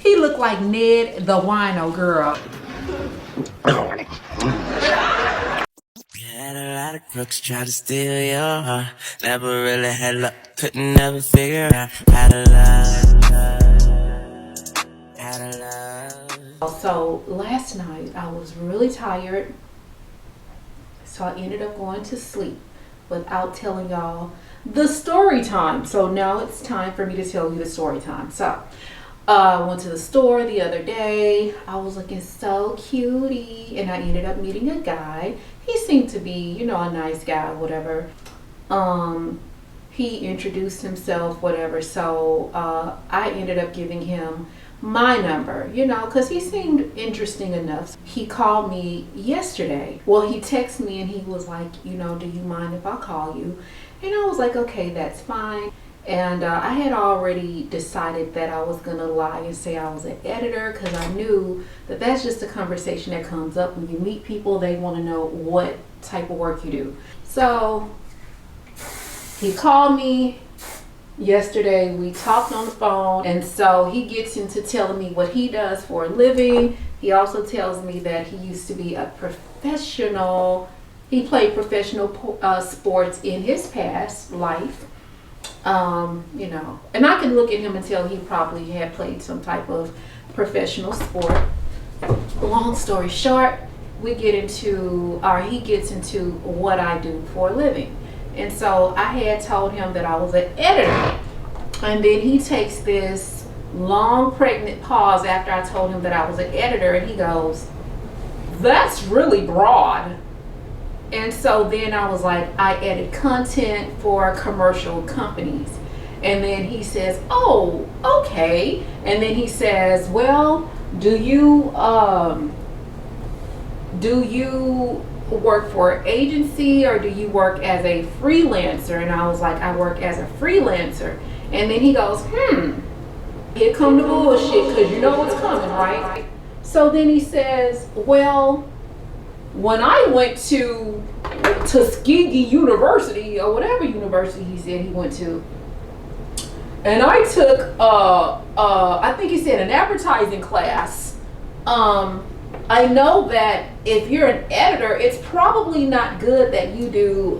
He looked like Ned the wino girl. Had a lot of crooks try to steal your heart. Never really had luck, couldn't never figure out how to love, how to love. So last night I was really tired, so I ended up going to sleep without telling y'all the story time. So now it's time for me to tell you the story time. So I went to the store the other day. I was looking so cutie, and I ended up meeting a guy. He seemed to be, you know, a nice guy, whatever. He introduced himself, whatever. So I ended up giving him my number, you know, because he seemed interesting enough. He called me yesterday. Well, he texted me and he was like, you know, do you mind if I call you? And I was like, okay, that's fine. And I had already decided that I was going to lie and say I was an editor, because I knew that that's just a conversation that comes up when you meet people. They want to know what type of work you do. So he called me yesterday. We talked on the phone, and so he gets into telling me what he does for a living. He also tells me that he used to be a professional. He played professional sports in his past life. You know, and I can look at him and tell he probably had played some type of professional sport. Long story short, he gets into what I do for a living. And so I had told him that I was an editor. And then he takes this long pregnant pause after I told him that I was an editor, and he goes, that's really broad. And so then I was like, I edit content for commercial companies. And then he says, oh, okay. And then he says, well, do you work for an agency, or do you work as a freelancer? And I was like, I work as a freelancer. And then he goes, here come the bullshit, because you know what's coming, right? So then he says, well, when I went to Tuskegee University, or whatever university he said he went to, and I took I think he said an advertising class, I know that if you're an editor, it's probably not good that you do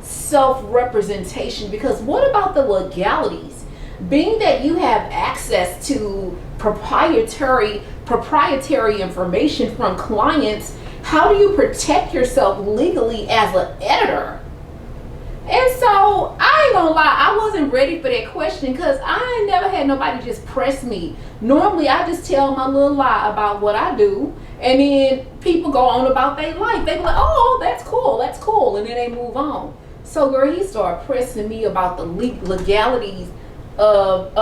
self-representation, because what about the legalities? Being that you have access to proprietary information from clients, how do you protect yourself legally as an editor? And so I ain't gonna lie, I wasn't ready for that question, because I ain't never had nobody just press me. Normally I just tell my little lie about what I do, and then people go on about their life. They be like, oh, that's cool, and then they move on. So girl, he started pressing me about the legalities of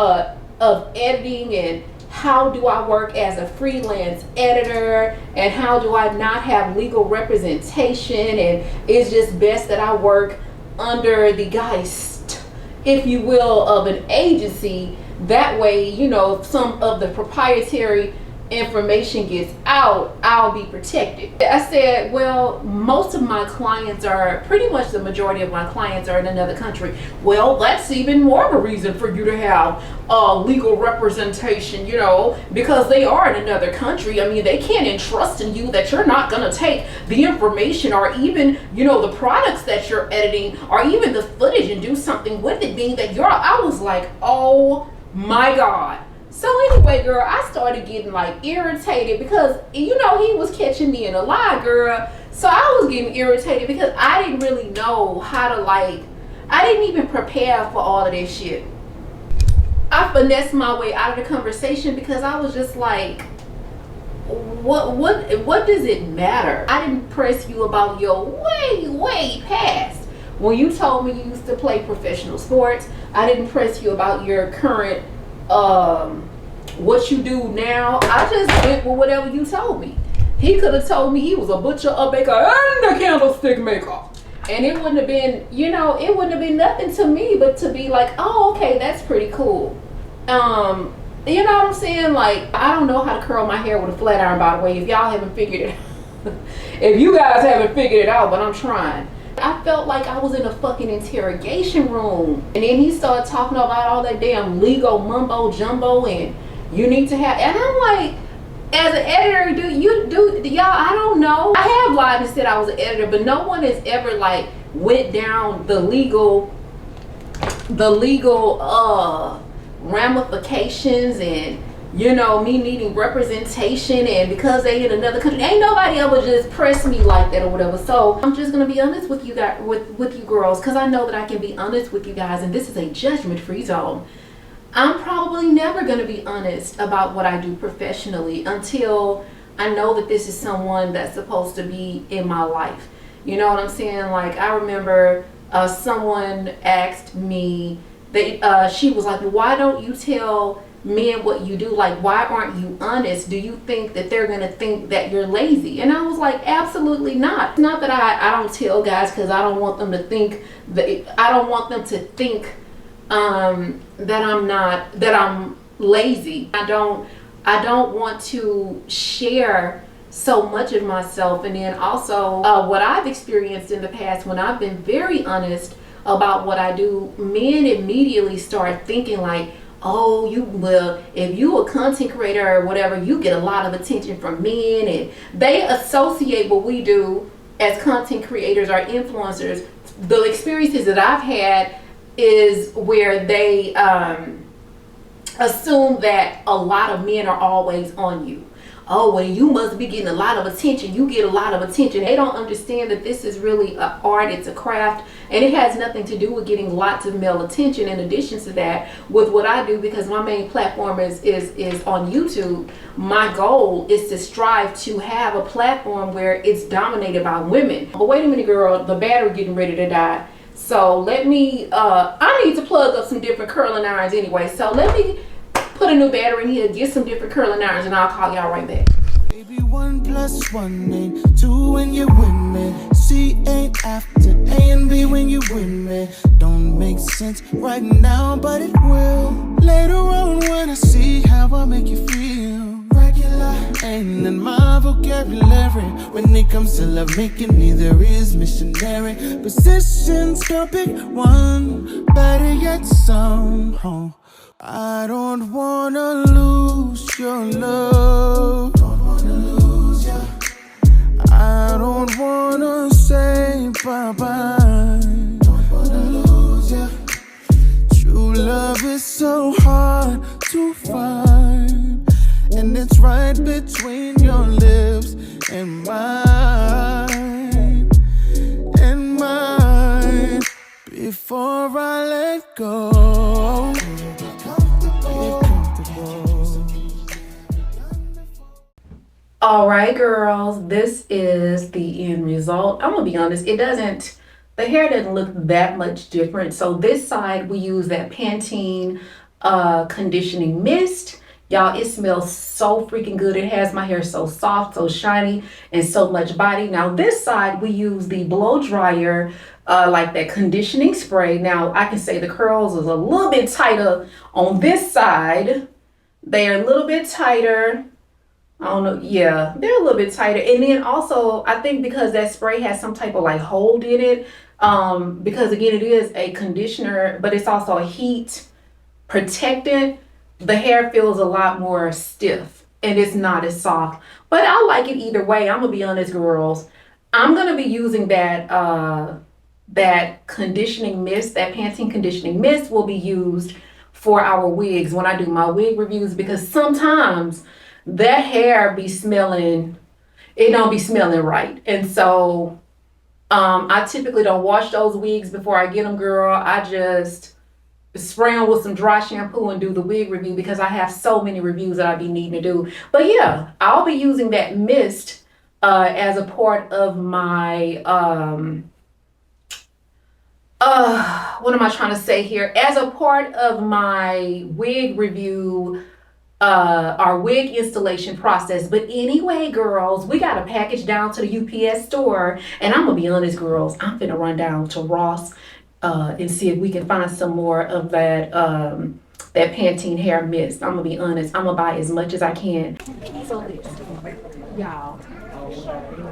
editing, and how do I work as a freelance editor, and how do I not have legal representation, and it's just best that I work under the geist, if you will, of an agency. That way, you know, if some of the proprietary information gets out, I'll be protected. I said, well, most of my clients are, pretty much the majority of my clients are in another country. Well, that's even more of a reason for you to have legal representation, you know, because they are in another country. I mean, they can't entrust in you that you're not going to take the information, or even, you know, the products that you're editing, or even the footage, and do something with it, being that I was like, oh my God. So anyway, girl, I started getting like irritated, because, you know, he was catching me in a lie, girl. So I was getting irritated because I didn't really know how to, like, I didn't even prepare for all of this shit. I finessed my way out of the conversation, because I was just like, what does it matter? I didn't press you about your way past. When you told me you used to play professional sports, I didn't press you about your current what you do now. I just went with whatever you told me. He could have told me he was a butcher, a baker, and a candlestick maker, and it wouldn't have been, you know, it wouldn't have been nothing to me but to be like, oh, okay, that's pretty cool. You know what I'm saying? Like, I don't know how to curl my hair with a flat iron, by the way, if y'all haven't figured it out. If you guys haven't figured it out, but I'm trying. I felt like I was in a fucking interrogation room. And then he started talking about all that damn legal mumbo jumbo, and You need to have, and I'm like, as an editor, do y'all, I don't know. I have lied and said I was an editor, but no one has ever like went down the legal ramifications and, you know, me needing representation, and because they in another country, ain't nobody ever just press me like that or whatever. So I'm just gonna be honest with you guys, with you girls, because I know that I can be honest with you guys, and this is a judgment-free zone. I'm probably never gonna be honest about what I do professionally until I know that this is someone that's supposed to be in my life. You know what I'm saying? Like, I remember someone asked me, she was like, well, why don't you tell men what you do? Like, why aren't you honest? Do you think that they're gonna think that you're lazy? And I was like, absolutely not. It's not that I don't tell guys because I don't want them to think that, I don't want them to think that I'm lazy. I don't want to share so much of myself. And then also what I've experienced in the past, when I've been very honest about what I do, men immediately start thinking like, oh, you will, if you a content creator or whatever, you get a lot of attention from men, and they associate what we do as content creators or influencers. The experiences that I've had is where they assume that a lot of men are always on you. Oh, well, you must be getting a lot of attention. You get a lot of attention. They don't understand that this is really an art. It's a craft, and it has nothing to do with getting lots of male attention. In addition to that, with what I do, because my main platform is on YouTube, my goal is to strive to have a platform where it's dominated by women. But wait a minute, girl, the battery getting ready to die. So let me, I need to plug up some different curling irons anyway. So let me put a new battery in here, get some different curling irons, and I'll call y'all right back. Baby, 1 + 1 ain't 2 when you win me. C ain't after A and B when you win me. Don't make sense right now, but it will later on when I see how I make you feel. Regular ain't in my vocabulary. When it comes to love making me, there is missionary positions. Girl, pick one, better yet some. I don't wanna lose your love. Don't wanna lose ya. I don't wanna say bye-bye. Don't wanna lose ya. True love is so hard to find, and it's right between your lips and mine, before I let go. All right, girls, this is the end result. I'm gonna be honest, the hair doesn't look that much different. So this side, we use that Pantene conditioning mist. Y'all, it smells so freaking good. It has my hair so soft, so shiny, and so much body. Now this side, we use the blow dryer, like that conditioning spray. Now I can say the curls is a little bit tighter on this side. They're a little bit tighter. I don't know. Yeah, they're a little bit tighter. And then also, I think because that spray has some type of like hold in it, because again, it is a conditioner, but it's also a heat protectant. The hair feels a lot more stiff and it's not as soft. But I like it either way. I'm gonna be honest, girls. I'm gonna be using that conditioning mist, that Pantene conditioning mist will be used for our wigs when I do my wig reviews, because sometimes that hair be smelling, it don't be smelling right. And so I typically don't wash those wigs before I get them, girl. I just spray them with some dry shampoo and do the wig review, because I have so many reviews that I be needing to do. But yeah, I'll be using that mist as a part of my what am I trying to say here? As a part of my wig review, our wig installation process. But anyway, girls, we got a package down to the UPS store, and I'm gonna be honest, girls, I'm finna run down to Ross and see if we can find some more of that that Pantene hair mist. I'm gonna be honest, I'm gonna buy as much as I can. So this, y'all,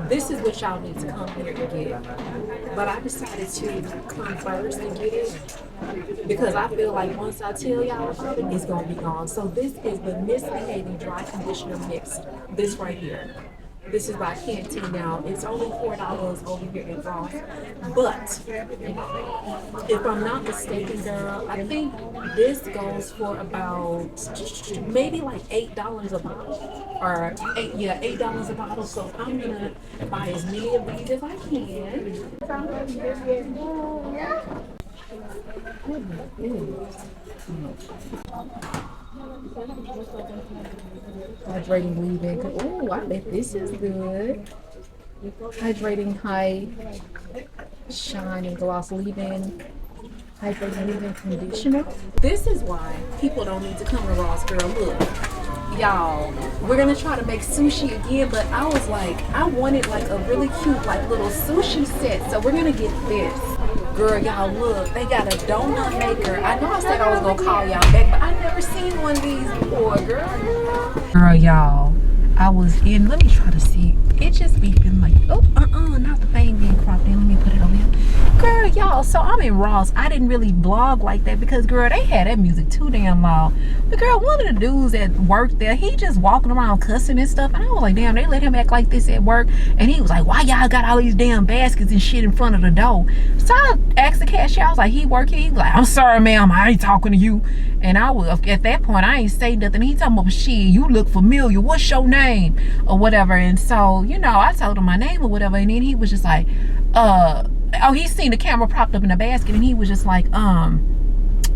This is what y'all need to come here and get. But I decided to come first and get it because I feel like once I tell y'all about it, it's gonna be gone. So this is the Misbehaving Dry Conditioner Mix. This right here. This is by Canteen now. It's only $4 over here in Ross. But if I'm not mistaken, girl, I think this goes for about maybe like $8 a bottle. Or $8 a bottle. So I'm gonna buy as many of these as I can. Hydrating leave-in. Oh, I bet this is good. Hydrating height, shine and gloss leave-in. Hydrating leave-in conditioner. This is why people don't need to come to Ross, girl. Look, y'all, we're gonna try to make sushi again, but I was like, I wanted like a really cute like little sushi set, so we're gonna get this. Girl, y'all look, they got a donut maker. I know I said I was gonna call y'all back, but I never seen one of these before, girl. Girl, y'all, I was in, let me try to see. It just be feeling like, oh, not the thing being cropped in. Let me put it over here. Girl, y'all, so I'm in Ross. I didn't really vlog like that because, girl, they had that music too damn loud. But, girl, one of the dudes that worked there, he just walking around cussing and stuff. And I was like, damn, they let him act like this at work. And he was like, why y'all got all these damn baskets and shit in front of the door? So I asked the cashier, I was like, he work here? He was like, I'm sorry, ma'am, I ain't talking to you. And I was, at that point, I ain't say nothing. He talking about, shit, you look familiar. What's your name? Or whatever. And so, you know, I told him my name or whatever. And then he was just like, oh, he seen the camera propped up in the basket. And he was just like,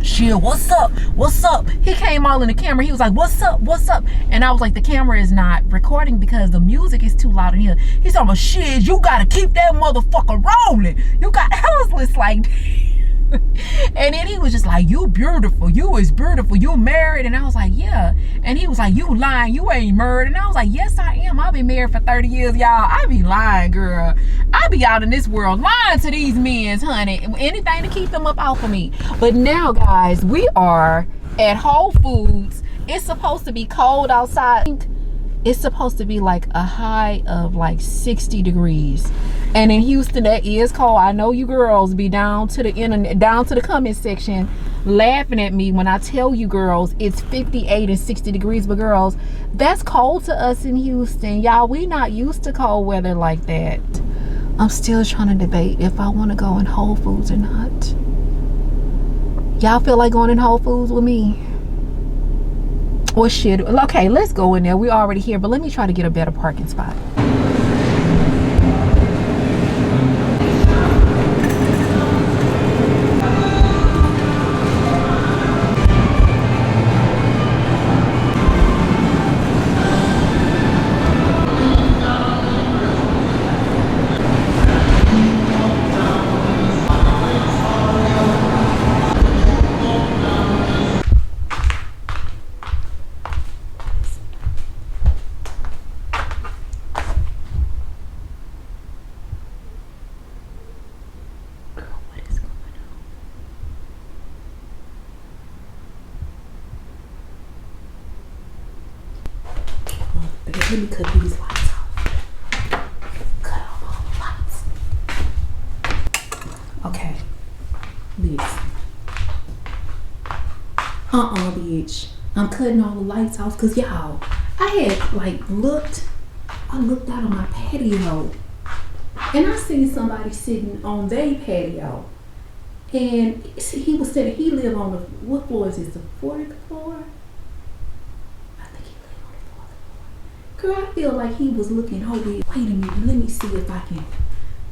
shit, what's up? What's up? He came all in the camera. He was like, what's up? What's up? And I was like, the camera is not recording because the music is too loud in here. He's talking about, shit, you got to keep that motherfucker rolling. You got, I was just like, and then he was just like, you beautiful, you is beautiful, you married? And I was like, yeah. And he was like, you lying, you ain't married? And I was like, yes I am. I've been married for 30 years, y'all. I be lying, girl. I be out in this world lying to these men, honey, anything to keep them up off of me. But now, guys, we are at Whole Foods. It's supposed to be cold outside. It's supposed to be like a high of like 60 degrees. And in Houston, that is cold. I know you girls be down to the internet, down to the comment section laughing at me when I tell you girls it's 58 and 60 degrees. But girls, that's cold to us in Houston. Y'all, we not used to cold weather like that. I'm still trying to debate if I want to go in Whole Foods or not. Y'all feel like going in Whole Foods with me? Or shit, okay, let's go in there. We're already here, but let me try to get a better parking spot. Let me cut these lights off. Cut off all the lights. Okay. Listen. Bitch. I'm cutting all the lights off because y'all, I had like I looked out on my patio and I seen somebody sitting on their patio. And he was sitting, he lived on the, what floor is this, the 4th floor? Girl, I feel like he was looking over here. Wait a minute, let me see if I can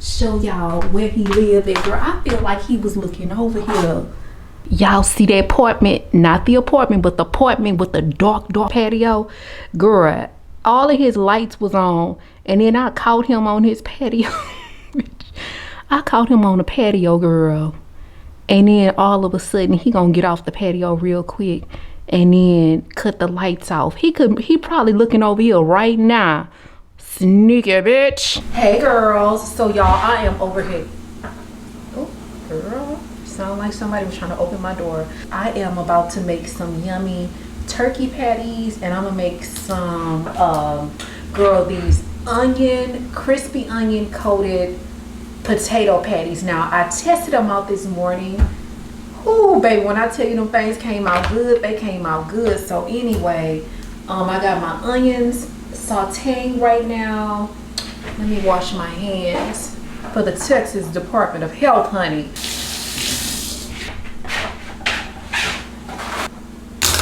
show y'all where he lived at. Girl, I feel like he was looking over here. Y'all see that apartment? Not the apartment, but the apartment with the dark patio. Girl, all of his lights was on. And then I caught him on his patio. I caught him on the patio, girl. And then all of a sudden, he gonna get off the patio real quick. And then cut the lights off. He probably looking over here right now. Sneaky bitch. Hey girls, so y'all, I am over here. Oh, girl, sound like somebody was trying to open my door. I am about to make some yummy turkey patties, and I'm gonna make some, girl, these crispy onion coated potato patties. Now I tested them out this morning. Ooh, baby, when I tell you them things came out good, they came out good. So anyway, I got my onions sauteing right now. Let me wash my hands for the Texas Department of Health, honey.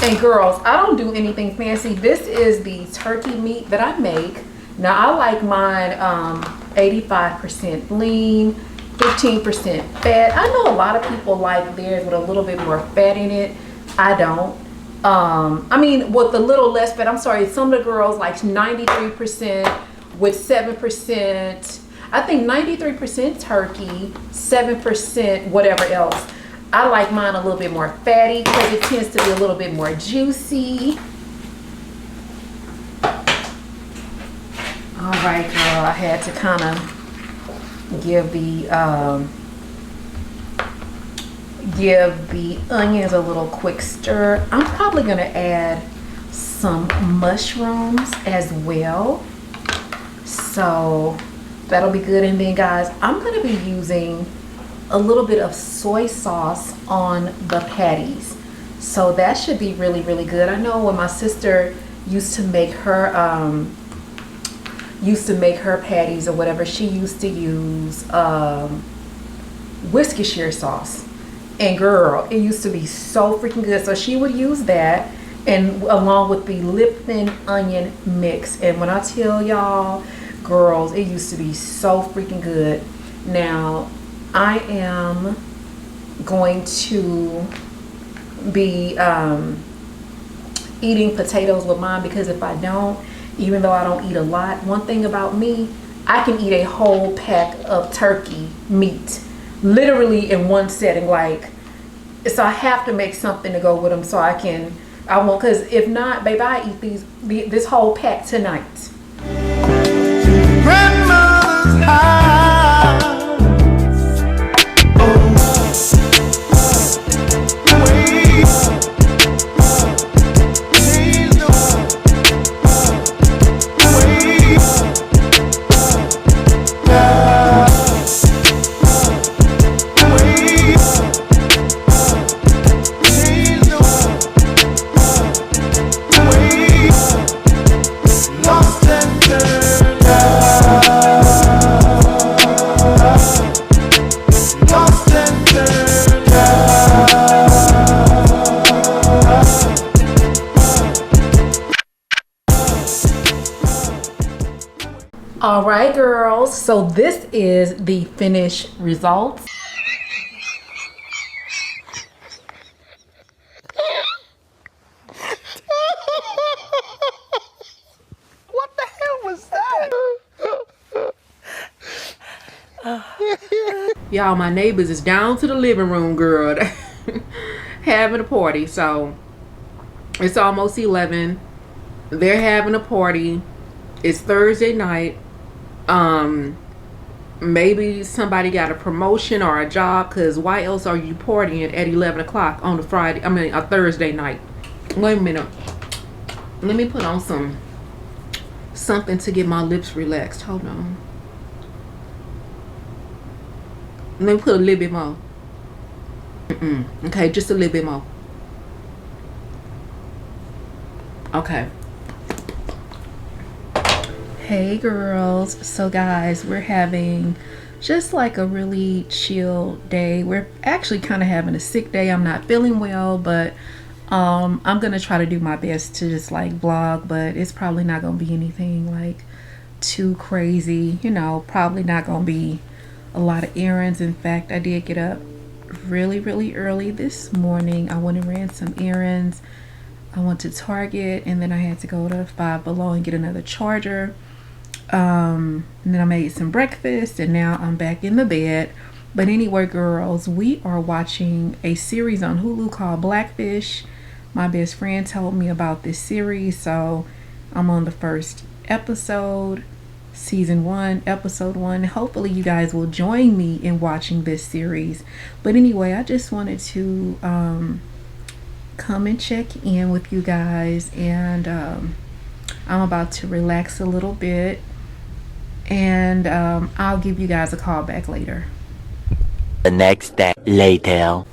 And girls, I don't do anything fancy. This is the turkey meat that I make. Now I like mine 85% lean, 15% fat. I know a lot of people like theirs with a little bit more fat in it. I don't. I mean, with a little less fat. I'm sorry, some of the girls like 93% with 7%. I think 93% turkey, 7% whatever else. I like mine a little bit more fatty because it tends to be a little bit more juicy. All right, girl, I had to kind of give the onions a little quick stir. I'm probably gonna add some mushrooms as well, so that'll be good. And then guys, I'm gonna be using a little bit of soy sauce on the patties, so that should be really, really good. I know when my sister used to make her patties or whatever, she used to use Worcestershire sauce, and girl, it used to be so freaking good. So she would use that, and along with the Lipton onion mix. And when I tell y'all, girls, it used to be so freaking good. Now I am going to be eating potatoes with mine, because if I don't, even though I don't eat a lot, one thing about me, I can eat a whole pack of turkey meat literally in one setting. Like, so I have to make something to go with them, so I won't, because if not, baby, I eat this whole pack tonight. Grandma's house. All right, girls, so this is the finished results. What the hell was that? Y'all, my neighbors is down to the living room, girl, having a party. So it's almost 11. They're having a party. It's Thursday night. Maybe somebody got a promotion or a job, because why else are you partying at 11 o'clock on a Thursday night? Wait a minute. Let me put on something to get my lips relaxed. Hold on. Let me put a little bit more. Okay, just a little bit more. Okay. Hey girls, so guys, we're having just like a really chill day. We're actually kind of having a sick day. I'm not feeling well, but I'm gonna try to do my best to just like vlog, but it's probably not gonna be anything like too crazy, you know. Probably not gonna be a lot of errands. In fact, I did get up really early this morning. I went and ran some errands. I went to Target, and then I had to go to Five Below and get another charger. And then I made some breakfast, and now I'm back in the bed. But anyway, girls, we are watching a series on Hulu called Blackfish. My best friend told me about this series, so I'm on the first episode, season 1, episode 1. Hopefully you guys will join me in watching this series. But anyway, I just wanted to come and check in with you guys, and I'm about to relax a little bit. and I'll give you guys a call back later. The next day later.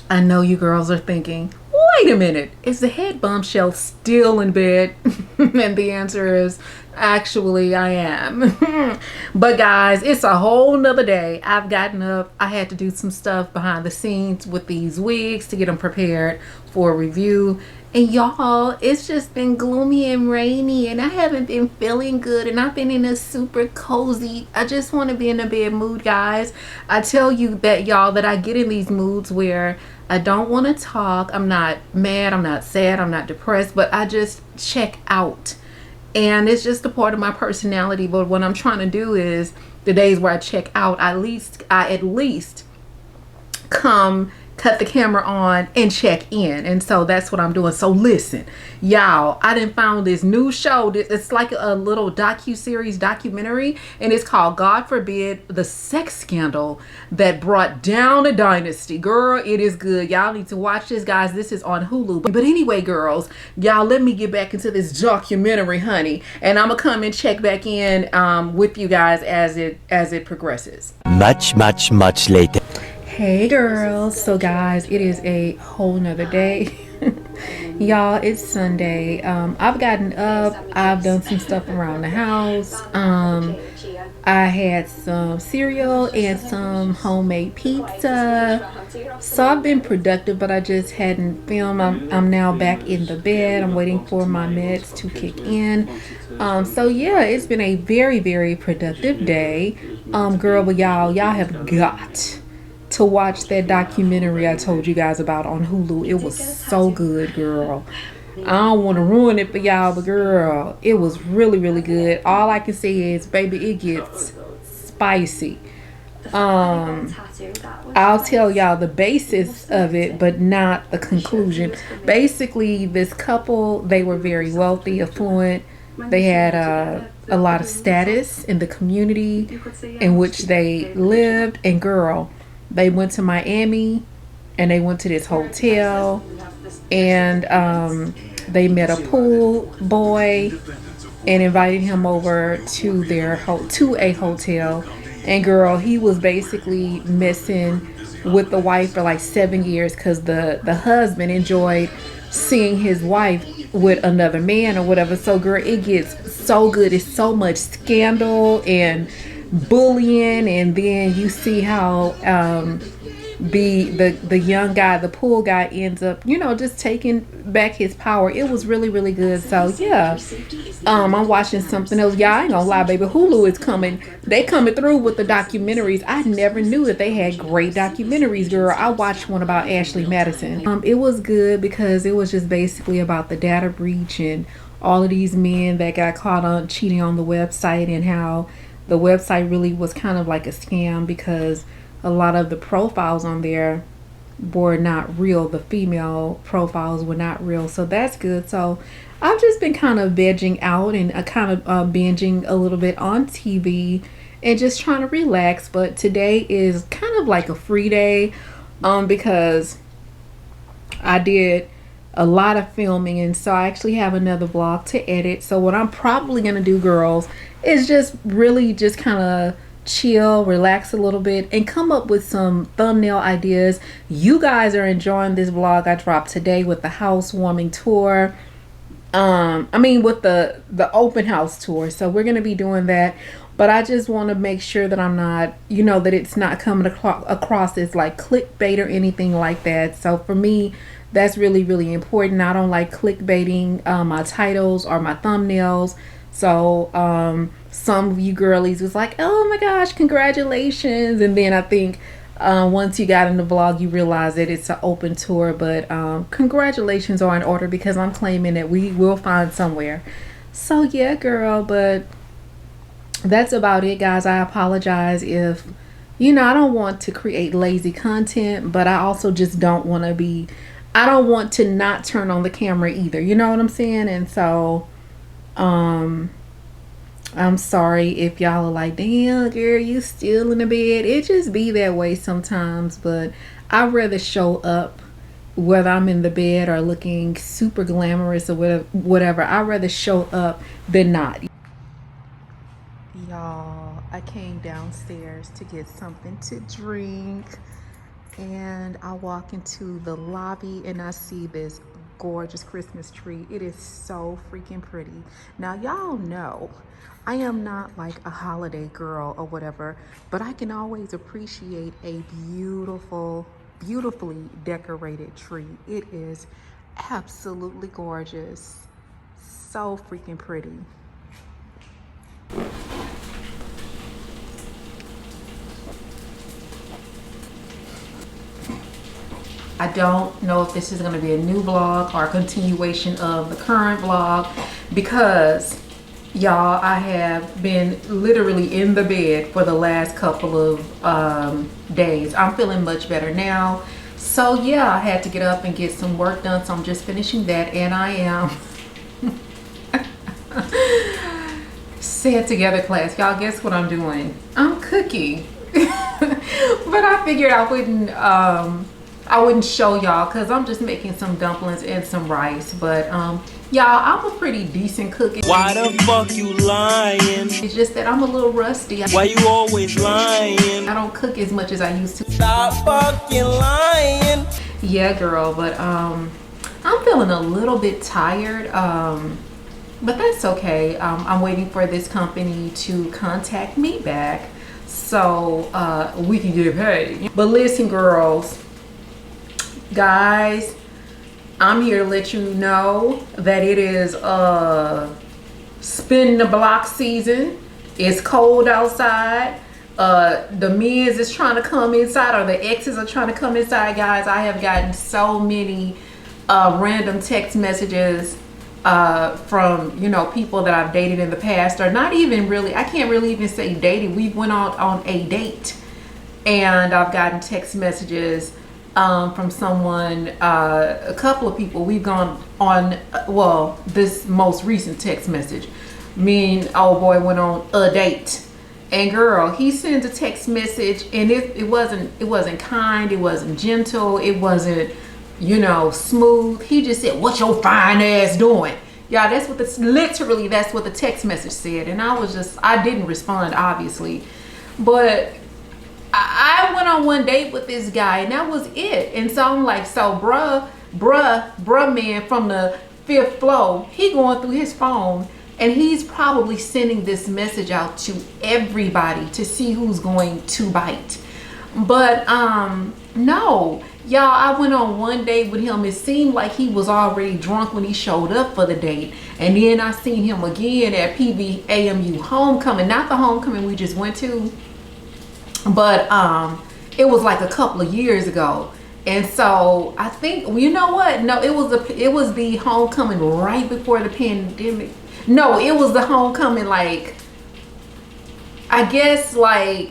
I know you girls are thinking, wait a minute, is the head bombshell still in bed? And the answer is, actually, I am. But guys, it's a whole nother day. I've gotten up. I had to do some stuff behind the scenes with these wigs to get them prepared for a review. And y'all, it's just been gloomy and rainy, and I haven't been feeling good, and I've been in a super cozy, I just want to be in a bed mood, guys. I tell you that, y'all, that I get in these moods where I don't want to talk. I'm not mad, I'm not sad, I'm not depressed, but I just check out. And it's just a part of my personality. But what I'm trying to do is, the days where I check out, I at least come, cut the camera on, and check in. And so that's what I'm doing. So listen, y'all, I done found this new show. It's like a little documentary, and it's called God Forbid, the Sex Scandal That Brought Down a Dynasty. Girl, it is good. Y'all need to watch this, guys. This is on Hulu. But anyway, girls, y'all, let me get back into this documentary, honey, and I'm gonna come and check back in with you guys as it progresses. Much later. Hey girls, so guys, it is a whole nother day. Y'all, it's Sunday. I've gotten up, I've done some stuff around the house. I had some cereal and some homemade pizza. So I've been productive, but I just hadn't filmed. I'm now back in the bed. I'm waiting for my meds to kick in. So yeah, it's been a very productive day. Girl, but y'all have got to watch that documentary I told you guys about on Hulu. It was so good, girl. I don't want to ruin it for y'all, but girl, it was really good. All I can say is, baby, it gets spicy. I'll tell y'all the basis of it, but not the conclusion. Basically, this couple, they were very wealthy, affluent. They had a lot of status in the community in which they lived. And girl, they went to Miami, and they went to this hotel, and they met a pool boy and invited him over to a hotel. And girl, he was basically messing with the wife for like 7 years because the husband enjoyed seeing his wife with another man or whatever. So girl, it gets so good. It's so much scandal and bullying, and then you see how the young guy, the pool guy, ends up, just taking back his power. It was really good. So yeah, I'm watching something else. Yeah, I ain't gonna lie, baby, Hulu is coming. They coming through with the documentaries. I never knew that they had great documentaries, girl. I watched one about Ashley Madison. It was good because it was just basically about the data breach and all of these men that got caught on cheating on the website, and how the website really was kind of like a scam because a lot of the profiles on there were not real. The female profiles were not real. So that's good. So I've just been kind of vegging out and kind of binging a little bit on TV and just trying to relax. But today is kind of like a free day because I did a lot of filming, and so I actually have another vlog to edit. So what I'm probably gonna do, girls, is just really just kind of chill, relax a little bit, and come up with some thumbnail ideas. You guys are enjoying this vlog I dropped today with the housewarming tour. With the open house tour. So we're gonna be doing that, but I just want to make sure that I'm not, that it's not coming across as like clickbait or anything like that. So for me, that's really important. I don't like clickbaiting my titles or my thumbnails. So some of you girlies was like, oh my gosh, congratulations. And then I think once you got in the vlog, you realize that it's an open tour. But congratulations are in order because I'm claiming that we will find somewhere. So yeah, girl, but that's about it, guys. I apologize if, I don't want to create lazy content, but I also just don't want to not turn on the camera either. You know what I'm saying? And so I'm sorry if y'all are like, damn girl, you still in the bed. It just be that way sometimes, but I'd rather show up whether I'm in the bed or looking super glamorous or whatever. I'd rather show up than not. Y'all, I came downstairs to get something to drink, and I walk into the lobby and I see this gorgeous Christmas tree. It is so freaking pretty. Now, y'all know I am not like a holiday girl or whatever, but I can always appreciate a beautifully decorated tree. It is absolutely gorgeous. So freaking pretty. I don't know if this is going to be a new vlog or a continuation of the current vlog, because y'all, I have been literally in the bed for the last couple of days. I'm feeling much better now. So yeah, I had to get up and get some work done. So I'm just finishing that, and I am say it together, class. Y'all, guess what I'm doing? I'm cooking. But I figured I wouldn't show y'all because I'm just making some dumplings and some rice. But y'all, I'm a pretty decent cook. Why the fuck you lying? It's just that I'm a little rusty. Why you always lying? I don't cook as much as I used to. Stop fucking lying. Yeah, girl, but I'm feeling a little bit tired. But that's okay. I'm waiting for this company to contact me back so we can get paid. But listen, girls, guys, I'm here to let you know that it is spin the block season. It's cold outside. The men's is trying to come inside, or the exes are trying to come inside. Guys, I have gotten so many random text messages from, you know, people that I've dated in the past, or not even really, I can't really even say dated. We went on a date, and I've gotten text messages from someone, a couple of people. We've gone on, well, this most recent text message, me and old boy went on a date, and girl, he sends a text message, and it wasn't kind, it wasn't gentle, it wasn't, you know, smooth. He just said, "What your fine ass doing?" Yeah, that's what literally that's what the text message said. And I didn't respond, obviously, but I went on one date with this guy, and that was it. And so I'm like, so bruh man from the 5th floor, he going through his phone, and he's probably sending this message out to everybody to see who's going to bite. But no, y'all, I went on one date with him. It seemed like he was already drunk when he showed up for the date. And then I seen him again at PBAMU homecoming, not the homecoming we just went to, but it was like a couple of years ago. And so I think, you know what? No, it was the homecoming right before the pandemic. No, it was the homecoming, like, I guess, like,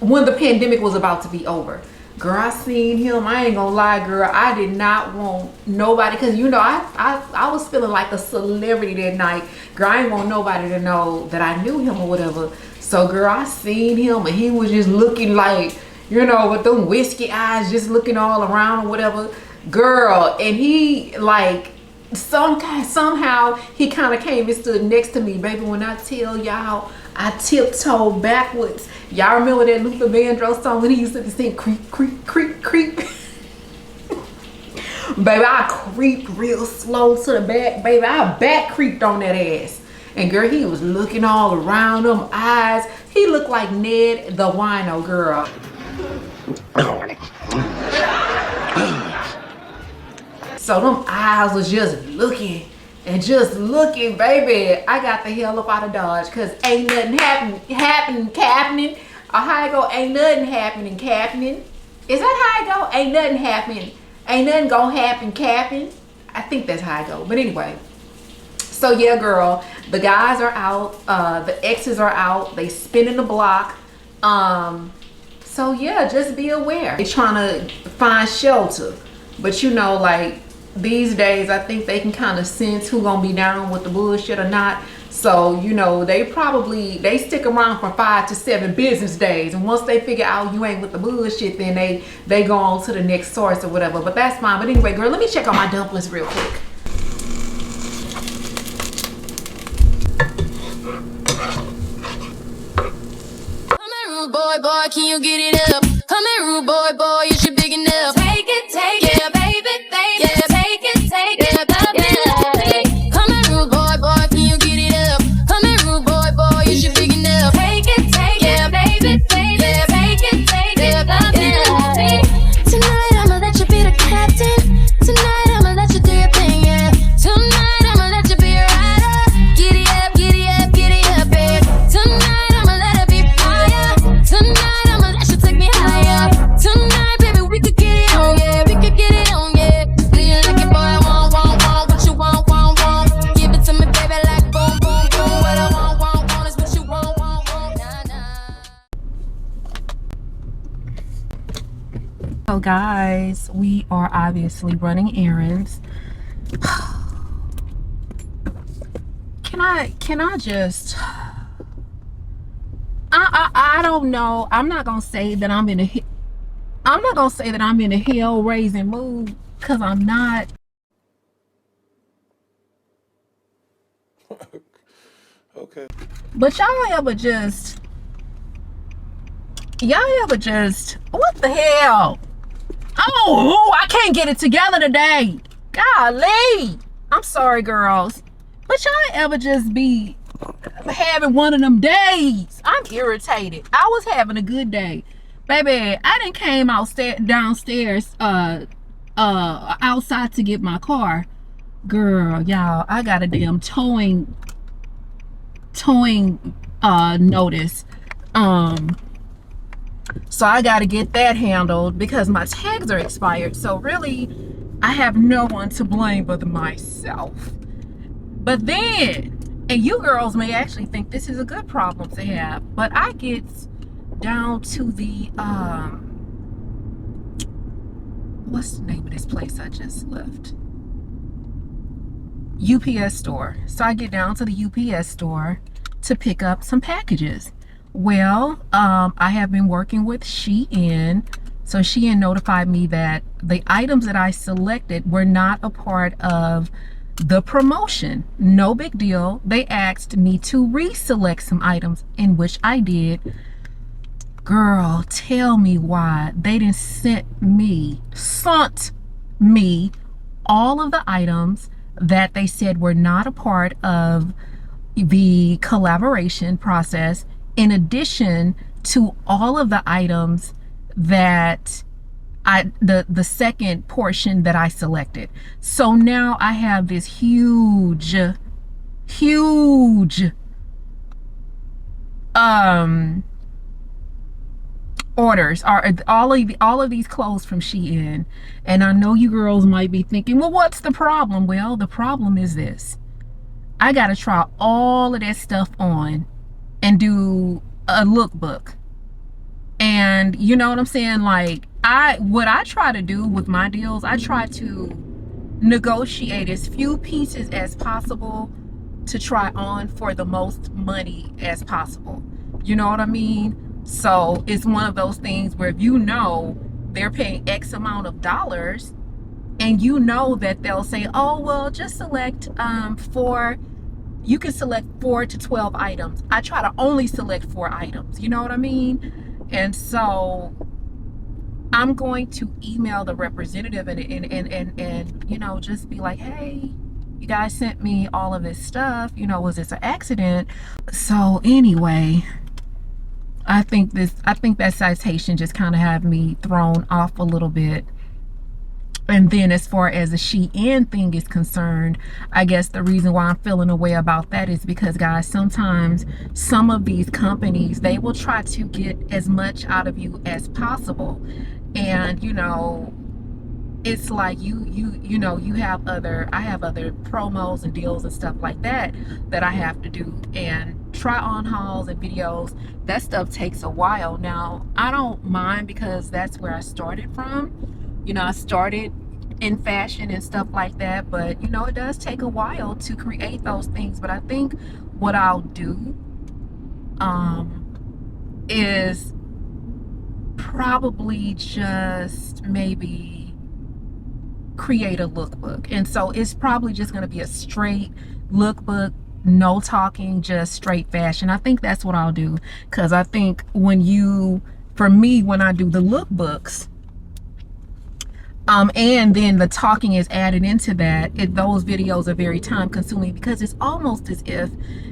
when the pandemic was about to be over. Girl, I seen him. I ain't gonna lie, girl, I did not want nobody, because, you know, I was feeling like a celebrity that night. Girl, I ain't want nobody to know that I knew him or whatever. So, girl, I seen him, and he was just looking like, you know, with them whiskey eyes, just looking all around or whatever. Girl, and he, like, somehow he kind of came and stood next to me. Baby, when I tell y'all, I tiptoed backwards. Y'all remember that Luther Vandross song when he used to sing creep, creep, creep, creep? Baby, I creeped real slow to the back. Baby, I back creeped on that ass. And girl, he was looking all around, them eyes. He looked like Ned the Wino, girl. So them eyes was just looking and just looking, baby. I got the hell up out of Dodge, because ain't nothing happening. Or how I go, ain't nothing happening. Is that how I go? Ain't nothing happening. Ain't nothing gonna happen, capping. I think that's how I go. But anyway. So yeah, girl, the guys are out. The exes are out. They spinning the block. So yeah, just be aware. They're trying to find shelter. But you know, like, these days, I think they can kind of sense who gonna be down with the bullshit or not. So, you know, they stick around for 5 to 7 business days. And once they figure out you ain't with the bullshit, then they go on to the next source or whatever. But that's fine. But anyway, girl, let me check on my dumplings real quick. boy, can you get it up? Come here, rude boy, you should big enough. Take it, yeah, baby, yeah, take it, yeah, baby. Come here, rude boy, can you get it up? Come here, rude boy, you should big enough. Take it, yeah, baby, yeah, take it, yeah, baby. Tonight I'ma let you be the captain. Tonight I'ma let you do your thing, yeah. Tonight I'ma let you be a rider. Giddy up, babe. Tonight I'ma let it be fire. Tonight I'ma let you take me higher. Tonight, baby, we could get it on, yeah. We could get it on, yeah. Do you like it, boy? I want what you want. Give it to me, baby, like boom, boom, boom. What I want is what you want, nah. So guys, we are obviously running errands. Can I just I don't know. I'm not gonna say that I'm in a hell-raising mood, because I'm not. Okay. But y'all ever just what the hell? Oh, I can't get it together today. Golly. I'm sorry, girls. But y'all ever just be having one of them days? I'm irritated. I was having a good day. Baby, I done came downstairs outside to get my car. Girl, y'all, I got a damn towing notice. So I got to get that handled because my tags are expired. So really, I have no one to blame but myself. But then, and you girls may actually think this is a good problem to have, but I get down to the what's the name of this place I just left? UPS store. So I get down to the UPS store to pick up some packages. Well, I have been working with Shein. So Shein notified me that the items that I selected were not a part of the promotion. No big deal. They asked me to reselect some items, in which I did. Girl, tell me why they didn't sent me all of the items that they said were not a part of the collaboration process, in addition to all of the items that the second portion that I selected. So now I have this huge orders, are all of these clothes from Shein. And I know you girls might be thinking, well, what's the problem? Well, the problem is this: I gotta try all of that stuff on and do a lookbook. And you know what I'm saying? Like, what I try to do with my deals, I try to negotiate as few pieces as possible to try on for the most money as possible. You know what I mean? So it's one of those things where, if you know they're paying X amount of dollars, and you know that they'll say, oh, well, just select you can select 4 to 12 items. I try to only select 4 items. You know what I mean? And so I'm going to email the representative and you know, just be like, hey, you guys sent me all of this stuff. You know, was this an accident? So anyway, I think that citation just kind of had me thrown off a little bit. And then as far as the Shein thing is concerned, I guess the reason why I'm feeling a way about that is because, guys, sometimes some of these companies, they will try to get as much out of you as possible. And, you know, it's like you know, I have other promos and deals and stuff like that I have to do, and try on hauls and videos. That stuff takes a while. Now, I don't mind, because that's where I started from. You know, I started in fashion and stuff like that, but you know, it does take a while to create those things. But I think what I'll do is probably just maybe create a lookbook. And so it's probably just going to be a straight lookbook, no talking, just straight fashion. I think that's what I'll do, because I think for me, when I do the lookbooks, and then the talking is added into that, those videos are very time consuming, because it's almost as if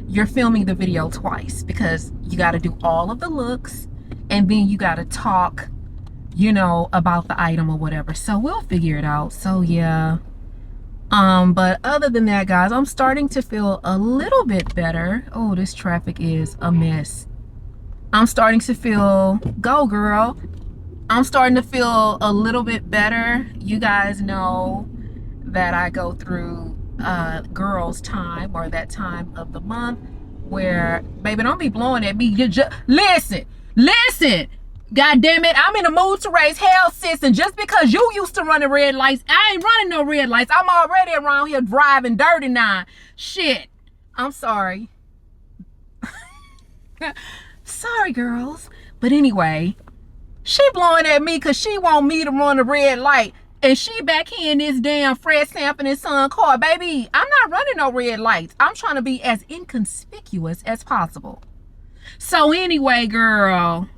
you're filming the video twice, because you got to do all of the looks and then you got to talk, you know, about the item or whatever. So we'll figure it out. So yeah. But other than that, guys, I'm starting to feel a little bit better. Oh, this traffic is a mess. I'm starting to feel, go girl. I'm starting to feel a little bit better. You guys know that I go through girls time, or that time of the month where, baby, don't be blowing at me. You just listen. God damn it, I'm in the mood to raise hell, sis. And just because you used to run the red lights, I ain't running no red lights. I'm already around here driving dirty now. Shit. I'm sorry. Sorry, girls. But anyway, she blowing at me because she want me to run the red light. And she back here in this damn Fred Sanford and Son car. Baby, I'm not running no red lights. I'm trying to be as inconspicuous as possible. So anyway, girl,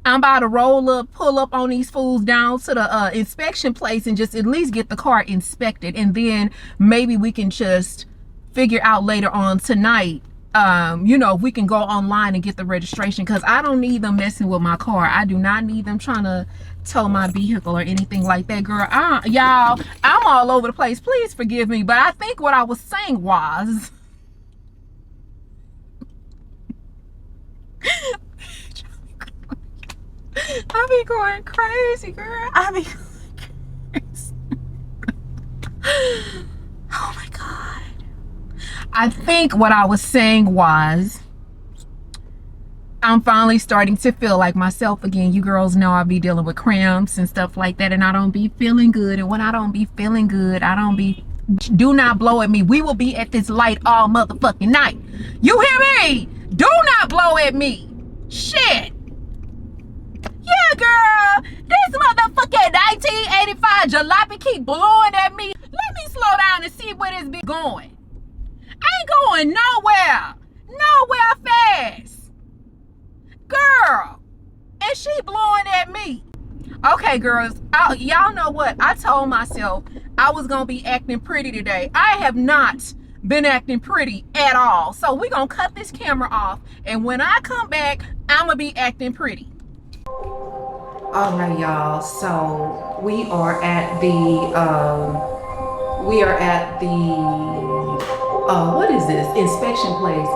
I'm about to pull up on these fools down to the inspection place and just at least get the car inspected. And then maybe we can just figure out later on tonight, you know, if we can go online and get the registration, because I don't need them messing with my car. I do not need them trying to tow my vehicle or anything like that, girl. Y'all, I'm all over the place. Please forgive me. But I think what I was saying was... I be going crazy, girl. I be going crazy. Oh my God. I think what I was saying was, I'm finally starting to feel like myself again. You girls know I be dealing with cramps and stuff like that, and I don't be feeling good. And when I don't be feeling good, do not blow at me. We will be at this light all motherfucking night. You hear me? Do not blow at me. Shit. Yeah, girl, this motherfucking 1985 jalopy keep blowing at me. Let me slow down and see where this be going. I ain't going nowhere fast, girl, and she blowing at me. Okay, girls, y'all know what? I told myself I was gonna be acting pretty today. I have not been acting pretty at all. So we're gonna cut this camera off, and when I come back, I'm gonna be acting pretty. All right, y'all, so we are at the what is this, inspection place.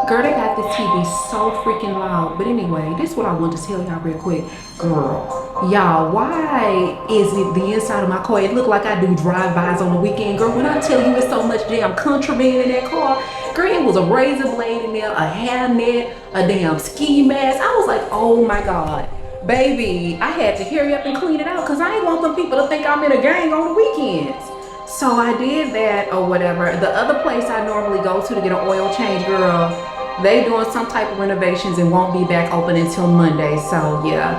Girl, they got this TV so freaking loud. But anyway, this is what I want to tell y'all real quick. Girl, y'all, why is it the inside of my car, it look like I do drive-bys on the weekend? Girl, when I tell you it's so much damn contraband in that car, girl, it was a razor blade in there, a hairnet, a damn ski mask. I was like, oh my God. Baby, I had to hurry up and clean it out, because I ain't want them people to think I'm in a gang on the weekends. So I did that or whatever. The other place I normally go to get an oil change, girl, they doing some type of renovations and won't be back open until Monday. So yeah.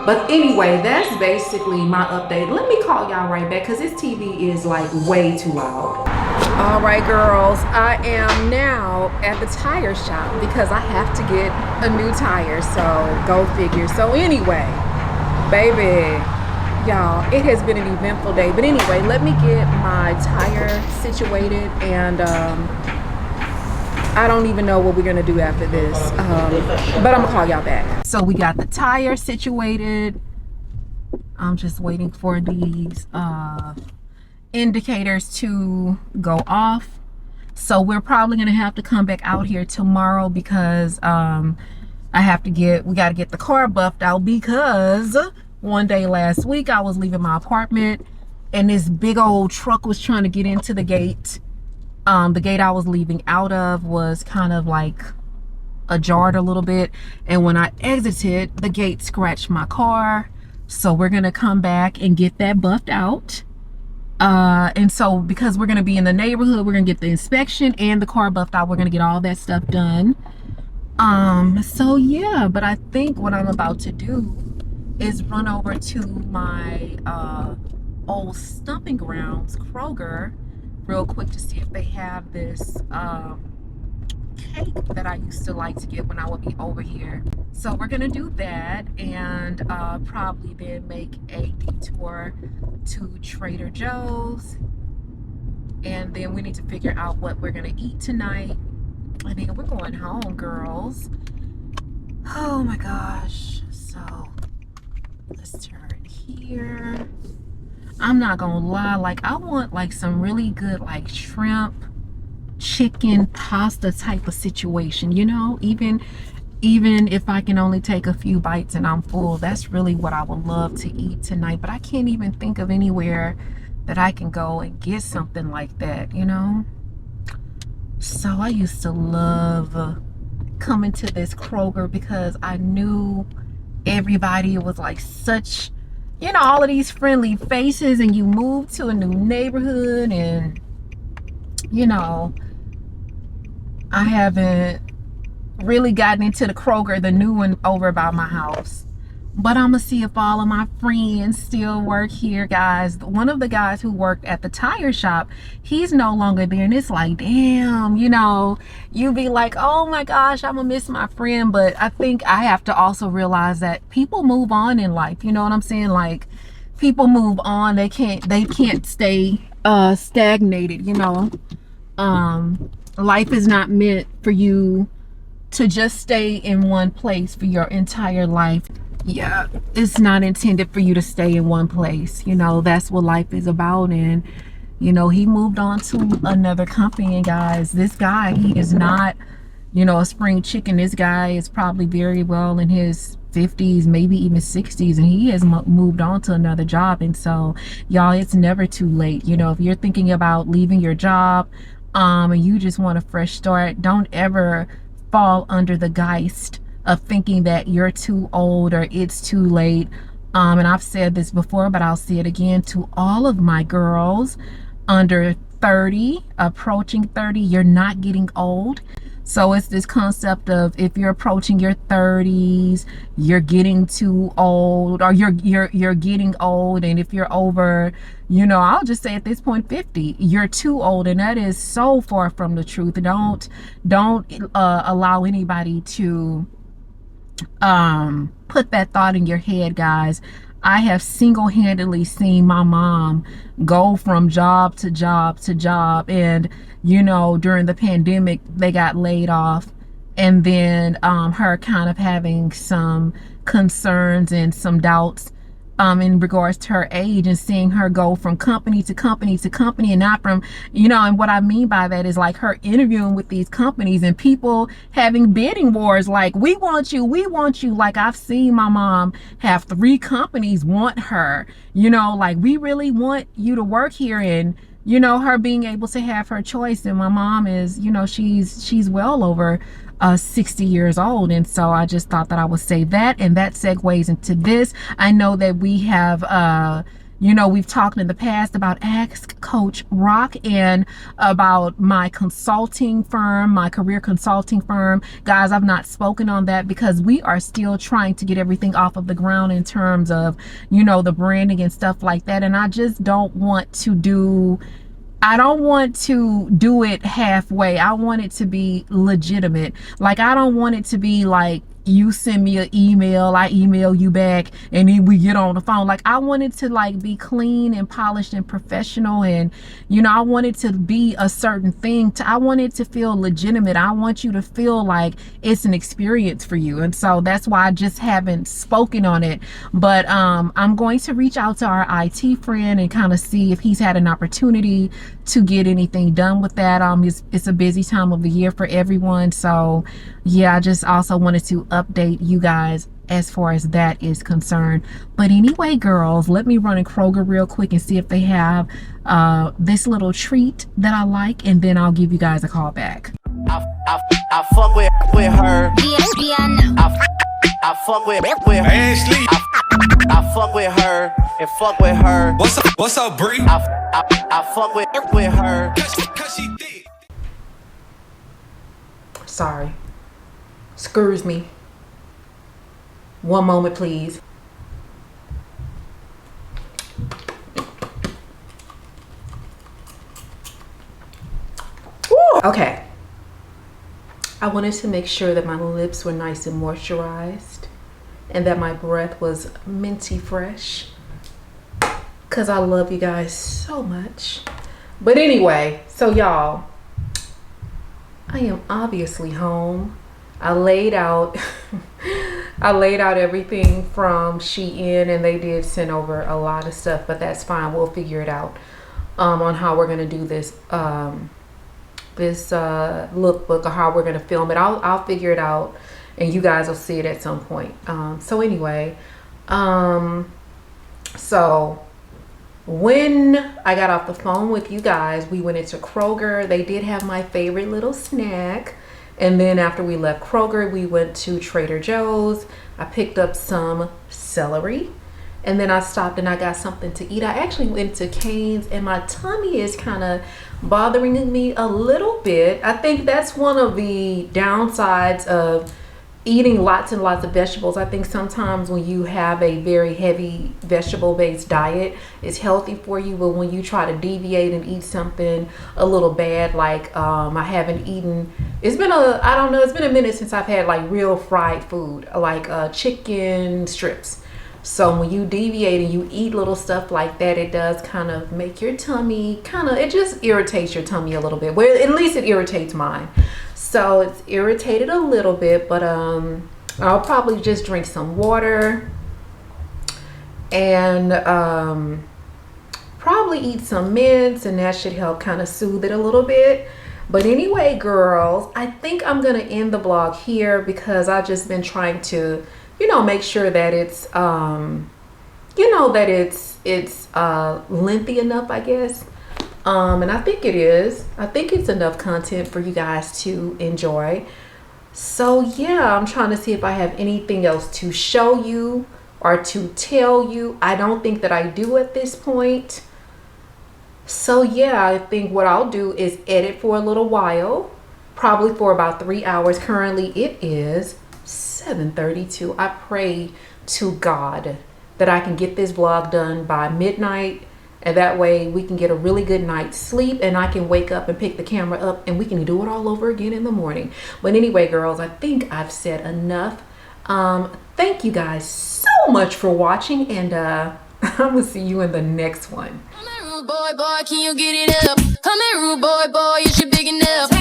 But anyway, that's basically my update. Let me call y'all right back, because this TV is like way too loud. All right, girls, I am now at the tire shop because I have to get a new tire, so go figure. So anyway, baby, y'all, it has been an eventful day. But anyway, let me get my tire situated, and I don't even know what we're gonna do after this, but I'm gonna call y'all back. So we got the tire situated. I'm just waiting for these indicators to go off. So we're probably gonna have to come back out here tomorrow, because we got to get the car buffed out, because one day last week I was leaving my apartment and this big old truck was trying to get into the gate. The gate I was leaving out of was kind of like ajar a little bit, and when I exited, the gate scratched my car. So we're gonna come back and get that buffed out. And so because we're gonna be in the neighborhood, we're gonna get the inspection and the car buffed out. We're gonna get all that stuff done. So yeah, but I think what I'm about to do is run over to my old stomping grounds, Kroger, real quick to see if they have this cake that I used to like to get when I would be over here. So we're gonna do that, and probably then make a detour to Trader Joe's, and then we need to figure out what we're gonna eat tonight, and then we're going home, girls. Oh my gosh. So let's turn here. I'm not gonna lie, like I want like some really good like shrimp, chicken, pasta type of situation, you know, even if I can only take a few bites and I'm full. That's really what I would love to eat tonight, but I can't even think of anywhere that I can go and get something like that, you know. So I used to love coming to this Kroger because I knew everybody. It was like such, you know, all of these friendly faces, and you move to a new neighborhood, and you know, I haven't really gotten into the Kroger, the new one over by my house. But I'm gonna see if all of my friends still work here, guys. One of the guys who worked at the tire shop, he's no longer there, and it's like, damn, you know, you be like, oh my gosh, I'm gonna miss my friend. But I think I have to also realize that people move on in life, you know what I'm saying? Like, people move on. They can't stay stagnated, you know. Life is not meant for you to just stay in one place for your entire life. Yeah, it's not intended for you to stay in one place. You know, that's what life is about. And you know, he moved on to another company, and guys, this guy, he is not, you know, a spring chicken. This guy is probably very well in his 50s, maybe even 60s, and he has moved on to another job. And so y'all, it's never too late. You know, if you're thinking about leaving your job and you just want a fresh start, don't ever fall under the geist of thinking that you're too old or it's too late. And I've said this before, but I'll say it again to all of my girls under 30, approaching 30, you're not getting old. So it's this concept of, if you're approaching your 30s, you're getting too old, or you're getting old. And if you're over, you know, I'll just say at this point 50, you're too old. And that is so far from the truth. Don't allow anybody to put that thought in your head, guys. I have single-handedly seen my mom go from job to job to job, and you know, during the pandemic they got laid off, and then her kind of having some concerns and some doubts in regards to her age, and seeing her go from company to company to company, and not from, you know, and what I mean by that is like her interviewing with these companies and people having bidding wars, like, we want you, we want you. Like, I've seen my mom have 3 companies want her, you know, like, we really want you to work here. And you know, her being able to have her choice. And my mom is, you know, she's well over 60 years old. And so I just thought that I would say that, and that segues into this. I know that we have you know, we've talked in the past about Ask Coach Rock and about my consulting firm, my career consulting firm. Guys, I've not spoken on that because we are still trying to get everything off of the ground in terms of, you know, the branding and stuff like that. And I just don't want to do it halfway. I want it to be legitimate. Like, I don't want it to be like, you send me an email, I email you back, and then we get on the phone. Like, I want it to like be clean and polished and professional, and you know, I want it to be a certain thing. I want it to feel legitimate. I want you to feel like it's an experience for you. And so that's why I just haven't spoken on it. But I'm going to reach out to our IT friend and kind of see if he's had an opportunity to get anything done with that. It's a busy time of the year for everyone. So yeah, I just also wanted to update you guys as far as that is concerned. But anyway, girls, let me run in Kroger real quick and see if they have this little treat that I like, and then I'll give you guys a call back. I fuck with her. I fuck with Ashley. I fuck with her and fuck with her. What's up, Bree? I fuck with her. Cause she did. Sorry. Excuse me. One moment, please. Okay. I wanted to make sure that my lips were nice and moisturized and that my breath was minty fresh, because I love you guys so much. But anyway, so y'all, I am obviously home. I laid out everything from Shein, and they did send over a lot of stuff, but that's fine. We'll figure it out on how we're gonna do this lookbook, or how we're gonna film it. I'll figure it out, and you guys will see it at some point. So anyway, so when I got off the phone with you guys, we went into Kroger. They did have my favorite little snack. And then after we left Kroger, we went to Trader Joe's. I picked up some celery. And then I stopped and I got something to eat. I actually went to Cane's, and my tummy is kind of bothering me a little bit. I think that's one of the downsides of eating lots and lots of vegetables. I think sometimes when you have a very heavy vegetable-based diet, it's healthy for you, but when you try to deviate and eat something a little bad, like I haven't eaten, it's been a minute since I've had like real fried food, like chicken strips. So when you deviate and you eat little stuff like that, it does kind of make your tummy it just irritates your tummy a little bit. Well, at least it irritates mine. So it's irritated a little bit, but I'll probably just drink some water and probably eat some mints, and that should help kind of soothe it a little bit. But anyway, girls, I think I'm gonna end the vlog here, because I've just been trying to, make sure that it's lengthy enough, I guess. And I think it is. I think it's enough content for you guys to enjoy. So yeah, I'm trying to see if I have anything else to show you or to tell you. I don't think that I do at this point. So yeah, I think what I'll do is edit for a little while, probably for about 3 hours. Currently it is 7:32. I pray to God that I can get this vlog done by midnight, and that way we can get a really good night's sleep, and I can wake up and pick the camera up and we can do it all over again in the morning. But anyway, girls, I think I've said enough. Thank you guys so much for watching, and I'm gonna see you in the next one. Come here, rude boy, boy, can you get it up? Come here, rude boy, boy, is you big enough?